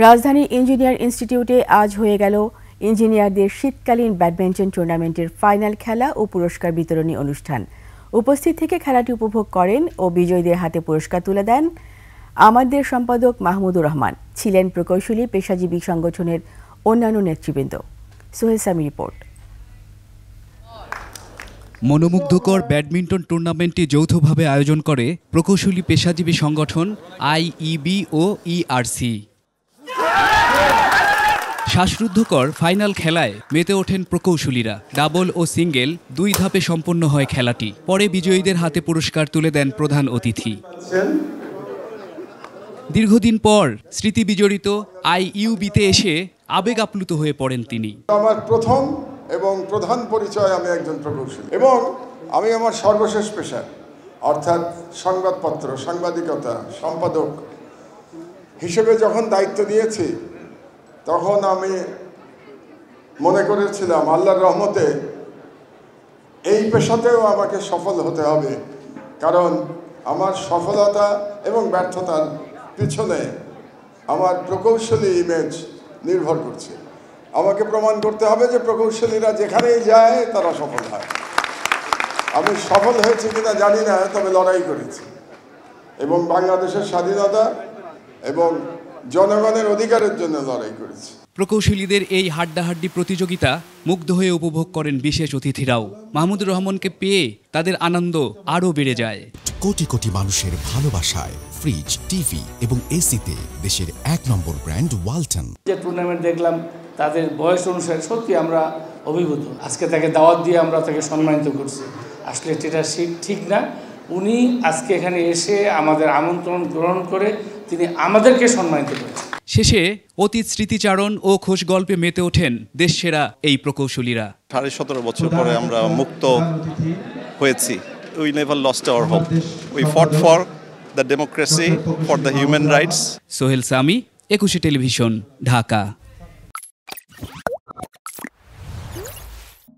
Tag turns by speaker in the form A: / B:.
A: রাজধানী ইঞ্জিনিয়ার ইনস্টিটিউটে আজ হয়ে গেল ইঞ্জিনিয়ারদের শীতকালীন ব্যাডমিন্টন টুর্নামেন্টের ফাইনাল খেলা ও পুরস্কার বিতরণী অনুষ্ঠান। উপস্থিত থেকে খেলাটি উপভোগ করেন ও বিজয়ীদের হাতে পুরস্কার তুলে দেন আমাদের সম্পাদক মাহমুদুর রহমান। ছিলেন প্রকৌশলী পেশাজীবী সংগঠনের অন্যান্য নেতৃবৃন্দ। সোহেল সামি রিপোর্ট।
B: মনোমুগ্ধকর ব্যাডমিন্টন টুর্নামেন্টটি যৌথভাবে আয়োজন করে প্রকৌশলী পেশাজীবী সংগঠন আইইবি ও ইআরসি। শ্বাসরুদ্ধকর ফাইনাল খেলায় মেতে ওঠেন প্রকৌশলীরা। ডাবল ও সিঙ্গেল দুই ধাপে সম্পন্ন হয় খেলাটি। পরে বিজয়ীদের হাতে পুরস্কার তুলে দেন প্রধান অতিথি। দীর্ঘদিন পর স্মৃতি বিজড়িত আইইউবিতে এসে আবেগ আপ্লুত হয়ে পড়েন তিনি।
C: আমার প্রথম এবং প্রধান পরিচয় আমি একজন প্রকৌশলী, এবং আমি আমার সর্বশেষ পেশা অর্থাৎ সংবাদপত্র, সাংবাদিকতা, সম্পাদক হিসেবে যখন দায়িত্ব নিয়েছি তখন আমি মনে করেছিলাম আল্লাহর রহমতে এই পেশাতেও আমাকে সফল হতে হবে, কারণ আমার সফলতা এবং ব্যর্থতার পিছনে আমার প্রকৌশলী ইমেজ নির্ভর করছে। আমাকে প্রমাণ করতে হবে যে প্রকৌশলীরা যেখানেই যায় তারা সফল হয়। আমি সফল হয়েছি কিনা জানি না, তবে লড়াই করেছি এবং বাংলাদেশের স্বাধীনতা এবং জনগণের অধিকারের জন্য লড়াই করেছি।
B: প্রকৌশলীদের এই হাড্ডাহাড্ডি প্রতিযোগিতা মুগ্ধ হয়ে উপভোগ করেন বিশেষ অতিথিরাও। মাহমুদুর রহমানকে পেয়ে তাদের আনন্দ আরও বেড়ে যায়।
D: কোটি কোটি মানুষের ভালোবাসায় ফ্রিজ, টিভি এবং এসিতে দেশের ১ নম্বর ব্র্যান্ড ওয়ালটন।
E: যে টুর্নামেন্ট দেখলাম তাদের বয়স অনুসারে সত্যি আমরা অভিভূত। আজকে তাকে দাওয়াত দিয়ে আমরা তাকে সম্মানিত করছি। আসলে এটা ঠিক না। উনি আজকে এখানে এসে আমাদের আমন্ত্রণ গ্রহণ করে তিনি আমাদেরকে সম্মানিত করেছেন।
B: শেষে অতীত স্মৃতিচারণ ও খোশ গল্পে মেতে ওঠেন দেশসেরা এই প্রকৌশলীরা।
F: 17.5 বছর পরে আমরা মুক্ত হয়েছি। We never lost our hope. We fought for the democracy, for the human rights.
B: Sohel Sami, 21 television, Dhaka.